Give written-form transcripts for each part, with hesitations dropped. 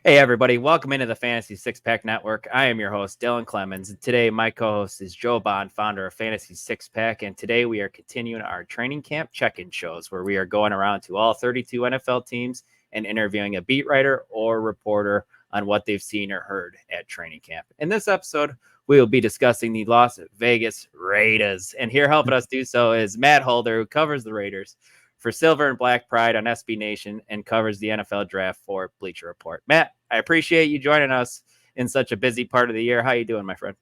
Hey, everybody. Welcome into the Fantasy Six Pack Network. I am your host, Dylan Clemons. And today, my co host is Joe Bond, founder of Fantasy Six Pack. And today, we are continuing our training camp check in shows where we are going around to all 32 NFL teams and interviewing a beat writer or reporter on what they've seen or heard at training camp. In this episode, we will be discussing the Las Vegas Raiders. And here helping us do so is Matt Holder, who covers the Raiders for Silver and Black Pride on SBNation and covers the NFL draft for Bleacher Report. Matt, I appreciate you joining us in such a busy part of the year. How you doing, my friend?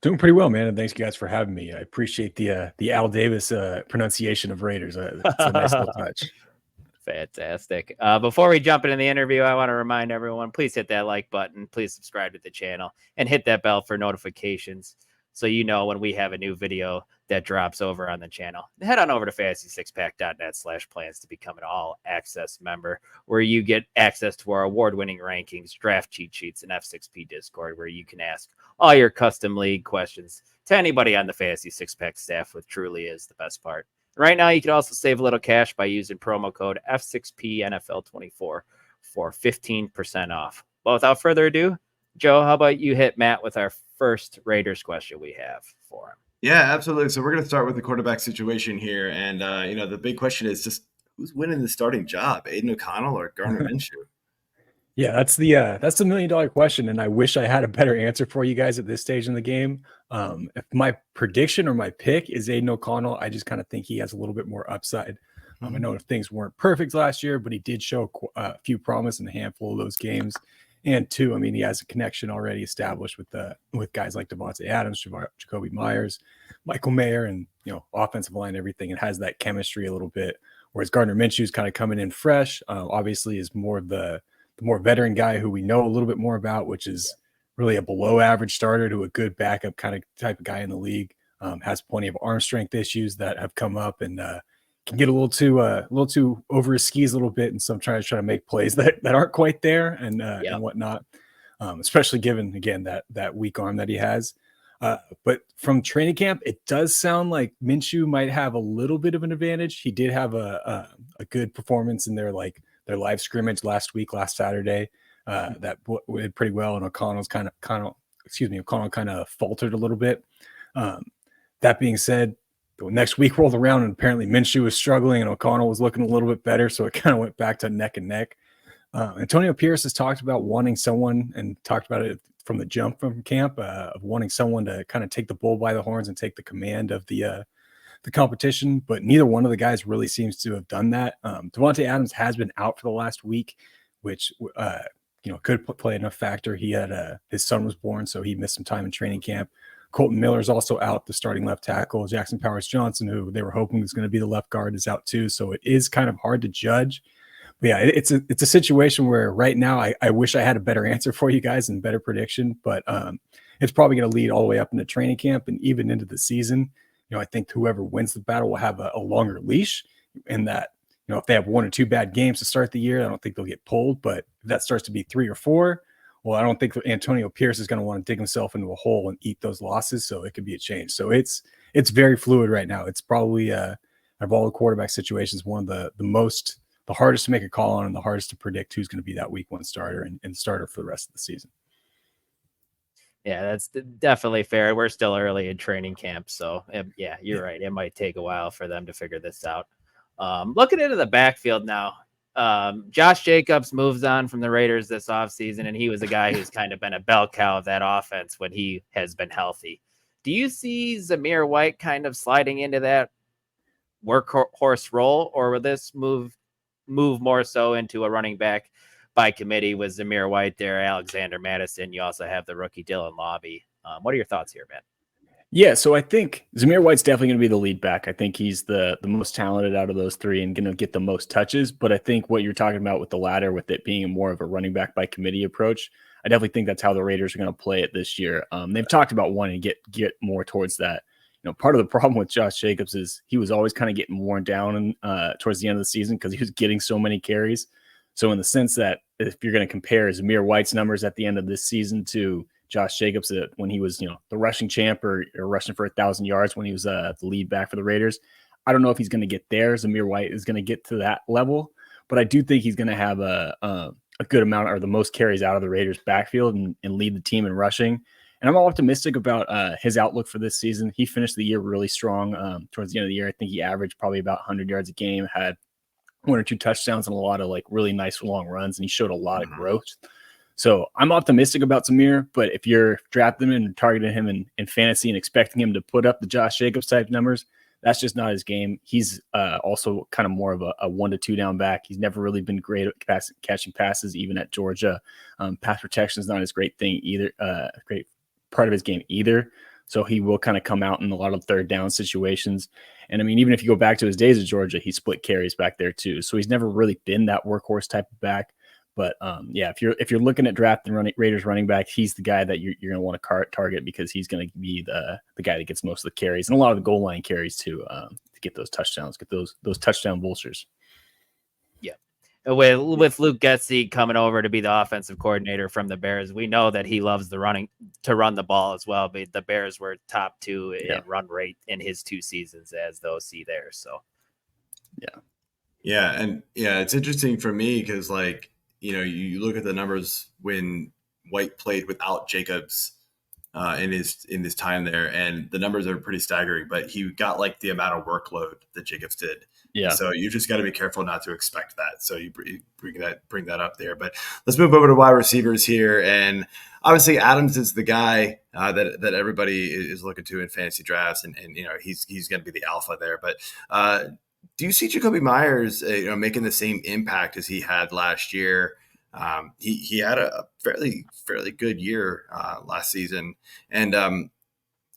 Doing pretty well, man, and thanks you guys for having me. I appreciate the Al Davis pronunciation of Raiders. It's a nice little touch. Fantastic. Before we jump into the interview, I want to remind everyone, please hit that like button, please subscribe to the channel, and hit that bell for notifications so you know when we have a new video that drops over on the channel. Head on over to fantasy6pack.net/plans to become an all-access member, where you get access to our award-winning rankings, draft cheat sheets, and F6P Discord, where you can ask all your custom league questions to anybody on the Fantasy Six Pack staff, which truly is the best part. Right now, you can also save a little cash by using promo code F6PNFL24 for 15% off. But without further ado, Joe, how about you hit Matt with our first Raiders question we have for him? Yeah, absolutely. So we're going to start with the quarterback situation here. And, the big question is just who's winning the starting job, Aidan O'Connell or Gardner Minshew? Yeah, that's the $1 million question, and I wish I had a better answer for you guys at this stage in the game. If my prediction or my pick is Aidan O'Connell, I just kind of think he has a little bit more upside. I know if things weren't perfect last year, but he did show a few promise in a handful of those games. And two, I mean, he has a connection already established with guys like Davante Adams, Jakobi Meyers, Michael Mayer, and offensive line, everything. It has that chemistry a little bit. Whereas Gardner Minshew is kind of coming in fresh. Obviously, is more of the more veteran guy who we know a little bit more about, which is really a below average starter to a good backup kind of type of guy in the league. Has plenty of arm strength issues that have come up and can get a little too over his skis a little bit, and some trying to make plays that aren't quite there and whatnot. Especially given again that weak arm that he has. But from training camp, it does sound like Minshew might have a little bit of an advantage. He did have a good performance in their live scrimmage last Saturday. That went pretty well, and O'Connell kind of faltered a little bit. That being said, the next week rolled around, and apparently Minshew was struggling, and O'Connell was looking a little bit better, so it kind of went back to neck and neck. Antonio Pierce has talked about wanting someone, and talked about it from the jump from camp, of wanting someone to kind of take the bull by the horns and take the command of the competition, but neither one of the guys really seems to have done that. Davante Adams has been out for the last week, which could play enough factor. He had his son was born, so he missed some time in training camp. Colton Miller's also out, the starting left tackle. Jackson Powers-Johnson, who they were hoping was going to be the left guard, is out too. So it is kind of hard to judge. But yeah, it's a situation where right now I wish I had a better answer for you guys and better prediction, but it's probably going to lead all the way up into training camp and even into the season. I think whoever wins the battle will have a longer leash, and that, if they have one or two bad games to start the year, I don't think they'll get pulled. But if that starts to be 3 or 4, well, I don't think Antonio Pierce is going to want to dig himself into a hole and eat those losses. So it could be a change. So it's very fluid right now. It's probably out of all the quarterback situations, one of the hardest to make a call on and the hardest to predict who's going to be that week 1 starter and starter for the rest of the season. Yeah, that's definitely fair. We're still early in training camp, so yeah, you're right. It might take a while for them to figure this out. Looking into the backfield now, Josh Jacobs moves on from the Raiders this offseason, and he was a guy who's kind of been a bell cow of that offense when he has been healthy. Do you see Zamir White kind of sliding into that workhorse role, or will this move more so into a running back by committee with Zamir White there, Alexander Madison? You also have the rookie Dylan Lobby. What are your thoughts here, man? Yeah, so I think Zamir White's definitely going to be the lead back. I think he's the most talented out of those three and going to get the most touches. But I think what you're talking about with the latter, with it being more of a running back by committee approach, I definitely think that's how the Raiders are going to play it this year. They've talked about wanting to get more towards that. Part of the problem with Josh Jacobs is he was always kind of getting worn down towards the end of the season because he was getting so many carries. So in the sense that if you're going to compare Zamir White's numbers at the end of this season to Josh Jacobs when he was, the rushing champ or rushing for 1,000 yards when he was the lead back for the Raiders, I don't know if he's going to get there. Zamir White is going to get to that level, but I do think he's going to have a a good amount or the most carries out of the Raiders backfield and lead the team in rushing. And I'm optimistic about his outlook for this season. He finished the year really strong. Towards the end of the year, I think he averaged probably about 100 yards a game, had 1 or 2 touchdowns and a lot of like really nice long runs, and he showed a lot of growth. So I'm optimistic about Zamir, but if you're drafting him and targeting him in fantasy and expecting him to put up the Josh Jacobs type numbers, that's just not his game. He's also kind of more of a 1 to 2 down back. He's never really been great at catching passes, even at Georgia. Pass protection is not his great thing either, great part of his game either. So he will kind of come out in a lot of third down situations. And I mean, even if you go back to his days at Georgia, he split carries back there too. So he's never really been that workhorse type of back. But yeah, if you're looking at drafting Raiders running back, he's the guy that you're going to want to target because he's going to be the guy that gets most of the carries and a lot of the goal line carries too, to get those touchdowns, get those touchdown vultures. Yeah. With Luke Getsy coming over to be the offensive coordinator from the Bears, we know that he loves to run the ball as well. But the Bears were top 2 in run rate in his 2 seasons as the OC there. So yeah, it's interesting for me because like, you know, you look at the numbers when White played without Jacobs in his time there, and the numbers are pretty staggering. But he got like the amount of workload that Jacobs did. Yeah. So you just got to be careful not to expect that. So you bring that up there. But let's move over to wide receivers here, and obviously Adams is the guy that everybody is looking to in fantasy drafts, and you know he's going to be the alpha there. But do you see Jakobi Meyers, making the same impact as he had last year? He had a fairly good year last season. And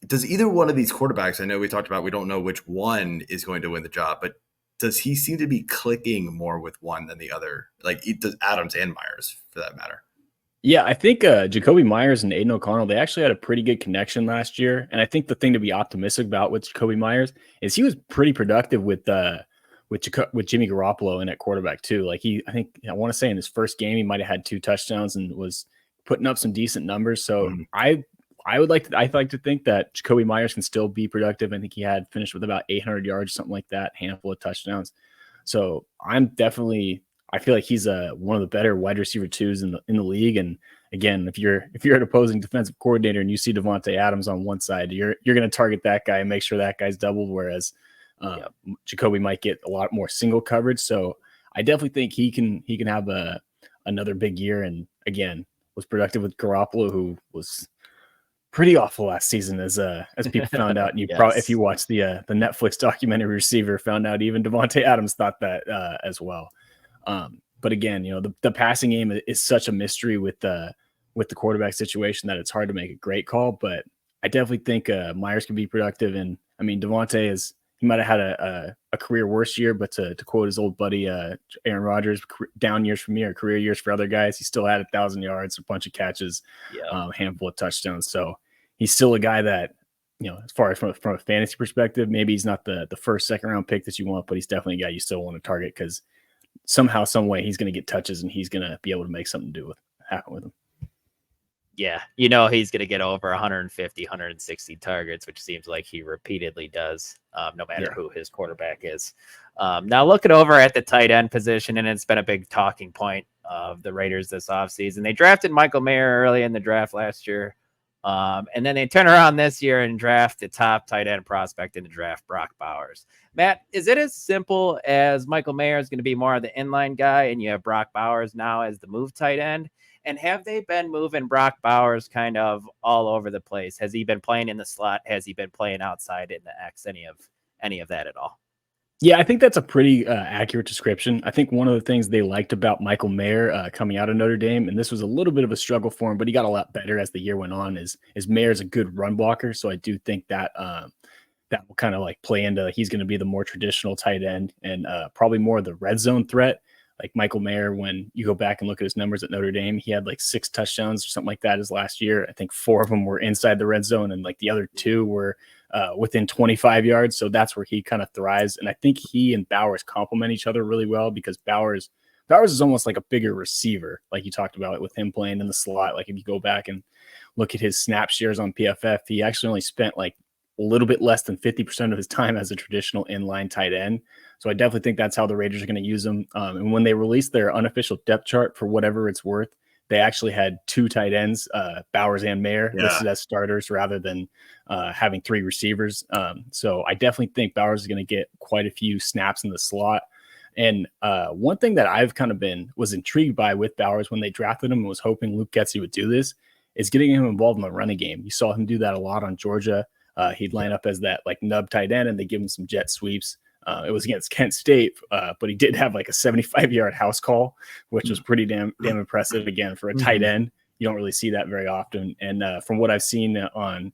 does either one of these quarterbacks, I know we talked about we don't know which one is going to win the job, but does he seem to be clicking more with one than the other? Like does Adams and Meyers for that matter? Yeah, I think Jakobi Meyers and Aidan O'Connell, they actually had a pretty good connection last year. And I think the thing to be optimistic about with Jakobi Meyers is he was pretty productive with Jimmy Garoppolo in at quarterback too. Like I want to say in his first game, he might've had 2 touchdowns and was putting up some decent numbers. So I'd like to think that Jakobi Meyers can still be productive. I think he had finished with about 800 yards, something like that, handful of touchdowns. So I feel like he's one of the better wide receiver 2s in the league. And again, if you're an opposing defensive coordinator and you see Davante Adams on one side, you're going to target that guy and make sure that guy's doubled. Whereas Jakobi might get a lot more single coverage. So I definitely think he can have another big year. And again, was productive with Garoppolo, who was pretty awful last season, as people found out. And probably, if you watch the Netflix documentary Receiver, found out even Davante Adams thought that as well. But again, the passing game is such a mystery with the quarterback situation that it's hard to make a great call. But I definitely think Meyers can be productive. And I mean, Davante he might have had a career worse year, but to quote his old buddy Aaron Rodgers, down years for me are career years for other guys. He still had 1,000 yards, a bunch of catches, handful of touchdowns. So he's still a guy that, as far as from a fantasy perspective, maybe he's not the first, second round pick that you want, but he's definitely a guy you still want to target because somehow, some way, he's going to get touches and he's going to be able to make something happen with him. Yeah, he's going to get over 150, 160 targets, which seems like he repeatedly does, no matter who his quarterback is. Now looking over at the tight end position, and it's been a big talking point of the Raiders this offseason. They drafted Michael Mayer early in the draft last year, and then they turn around this year and draft the top tight end prospect in the draft, Brock Bowers. Matt, is it as simple as Michael Mayer is going to be more of the inline guy, and you have Brock Bowers now as the move tight end? And have they been moving Brock Bowers kind of all over the place? Has he been playing in the slot? Has he been playing outside in the X? Any of that at all? Yeah, I think that's a pretty accurate description. I think one of the things they liked about Michael Mayer coming out of Notre Dame, and this was a little bit of a struggle for him, but he got a lot better as the year went on, is Mayer's a good run blocker. So I do think that that will kind of like play into he's going to be the more traditional tight end and probably more of the red zone threat. Like Michael Mayer, when you go back and look at his numbers at Notre Dame, he had like 6 touchdowns or something like that his last year. I think 4 of them were inside the red zone, and like the other 2 were within 25 yards. So that's where he kind of thrives. And I think he and Bowers complement each other really well because Bowers is almost like a bigger receiver, like you talked about with him playing in the slot. Like if you go back and look at his snap shares on PFF, he actually only spent like a little bit less than 50% of his time as a traditional inline tight end. So I definitely think that's how the Raiders are going to use him. And when they released their unofficial depth chart, for whatever it's worth, they actually had 2 tight ends, Bowers and Mayer, listed as starters rather than having 3 receivers. So I definitely think Bowers is going to get quite a few snaps in the slot. And one thing that I've kind of was intrigued by with Bowers when they drafted him and was hoping Luke Getsy would do this is getting him involved in the running game. You saw him do that a lot on Georgia. He'd line up as that like nub tight end and they give him some jet sweeps. It was against Kent State, but he did have like a 75-yard house call, which was pretty damn impressive. Again, for a tight end, you don't really see that very often. And from what I've seen on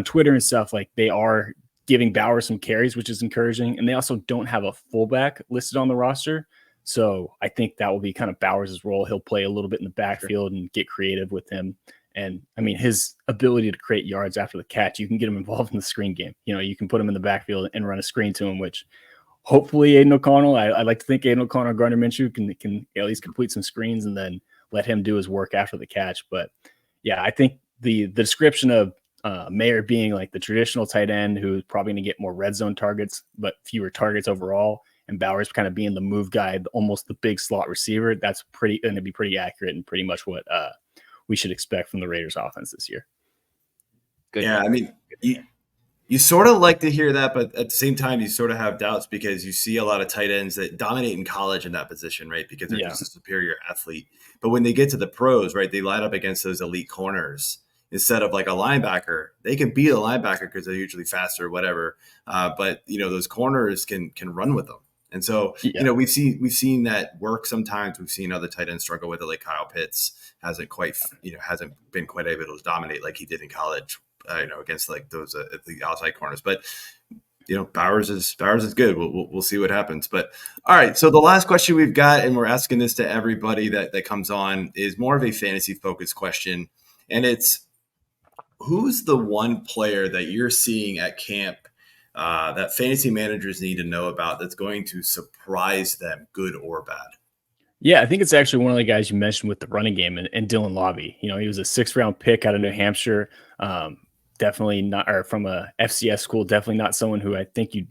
Twitter and stuff, like they are giving Bowers some carries, which is encouraging. And they also don't have a fullback listed on the roster. So I think that will be kind of Bowers' role. He'll play a little bit in the backfield and get creative with him. And I mean, his ability to create yards after the catch, you can get him involved in the screen game. You know, you can put him in the backfield and run a screen to him, which hopefully Aidan O'Connell, I like to think Aidan O'Connell or Gardner Minshew can at least complete some screens and then let him do his work after the catch. But yeah, I think the description of Mayer being like the traditional tight end who's probably going to get more red zone targets, but fewer targets overall, and Bowers kind of being the move guy, almost the big slot receiver, that's going to be pretty accurate and pretty much what we should expect from the Raiders offense this year. Good. Yeah, I mean, you sort of like to hear that, but at the same time, you sort of have doubts because you see a lot of tight ends that dominate in college in that position, right? Because they're just a superior athlete. But when they get to the pros, right, they line up against those elite corners instead of like a linebacker. They can beat a linebacker because they're usually faster or whatever. But, you know, those corners can run with them. And so, you know, we've seen that work sometimes. We've seen other tight ends struggle with it, like Kyle Pitts hasn't been quite able to dominate like he did in college, against like those the outside corners. But, you know, Bowers is good. We'll see what happens. But all right. So the last question we've got, and we're asking this to everybody that comes on, is more of a fantasy focused question. And it's, who's the one player that you're seeing at camp that fantasy managers need to know about that's going to surprise them, good or bad? Yeah, I think it's actually one of the guys you mentioned with the running game and Dylan Lobby. You know, he was a 6th-round pick out of New Hampshire. Definitely not, or from a FCS school, definitely not someone who I think you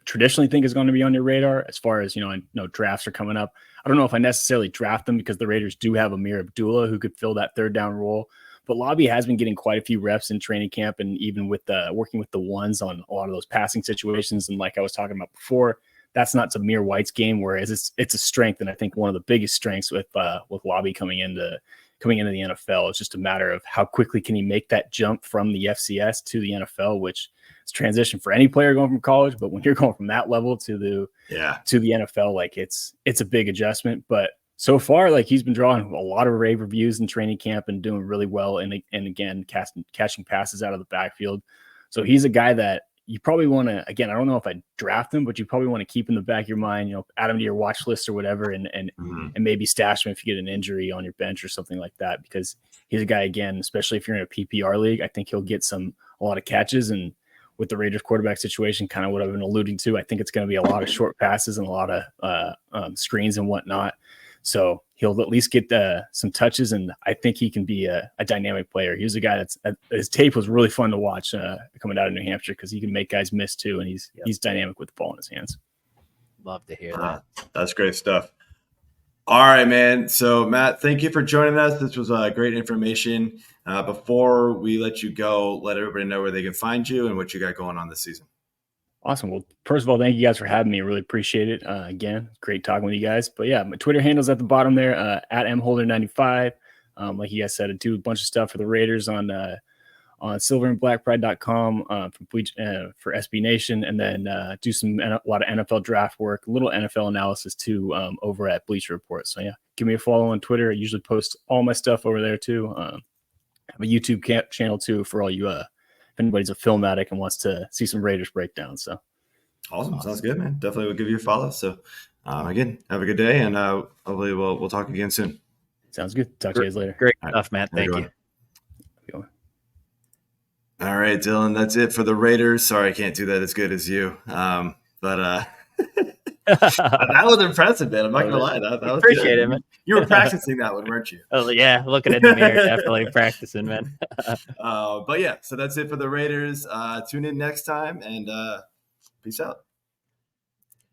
traditionally think is going to be on your radar as far as, I know drafts are coming up. I don't know if I necessarily draft them because the Raiders do have Amir Abdullah who could fill that 3rd down role. But Lobby has been getting quite a few reps in training camp and even with working with the ones on a lot of those passing situations. And like I was talking about before, that's not Zamir White's game, whereas it's a strength. And I think one of the biggest strengths with Lobby coming into the NFL is just a matter of how quickly can he make that jump from the FCS to the NFL, which is transition for any player going from college. But when you're going from that level to the NFL, like it's a big adjustment. But so far, like he's been drawing a lot of rave reviews in training camp and doing really well. And again, catching passes out of the backfield. So he's a guy that you probably want to, again, I don't know if I draft him, but you probably want to keep in the back of your mind, add him to your watch list or whatever, and maybe stash him if you get an injury on your bench or something like that, because he's a guy, again, especially if you're in a PPR league, I think he'll get a lot of catches. And with the Raiders quarterback situation, kind of what I've been alluding to, I think it's going to be a lot of short passes and a lot of screens and whatnot. So he'll at least get some touches, and I think he can be a dynamic player. He was a guy his tape was really fun to watch coming out of New Hampshire because he can make guys miss too, and he's dynamic with the ball in his hands. Love to hear that. That's great stuff. All right, man. So, Matt, thank you for joining us. This was great information. Before we let you go, let everybody know where they can find you and what you got going on this season. Awesome. Well, first of all, thank you guys for having me. I really appreciate it. Again, great talking with you guys. But yeah, my Twitter handle's at the bottom there, at mholder95. Like you guys said, I do a bunch of stuff for the Raiders on silverandblackpride.com for SBNation, and then do a lot of NFL draft work, a little NFL analysis too over at Bleacher Report. So yeah, give me a follow on Twitter. I usually post all my stuff over there too. I have a YouTube channel too for all you anybody's a film addict and wants to see some Raiders breakdowns. So awesome. Sounds good, man. Definitely will give you a follow. So again, have a good day, and hopefully we'll talk again soon. Sounds good. Talk to you guys later. Great stuff, Matt. Thank you. All right, Dylan, that's it for the Raiders. Sorry, I can't do that as good as you. But that was impressive, man. I'm not going to lie. That was appreciate good. It, man. You were practicing that one, weren't you? Oh, yeah. Looking in the mirror, definitely practicing, man. But yeah, so that's it for the Raiders. Tune in next time, and peace out.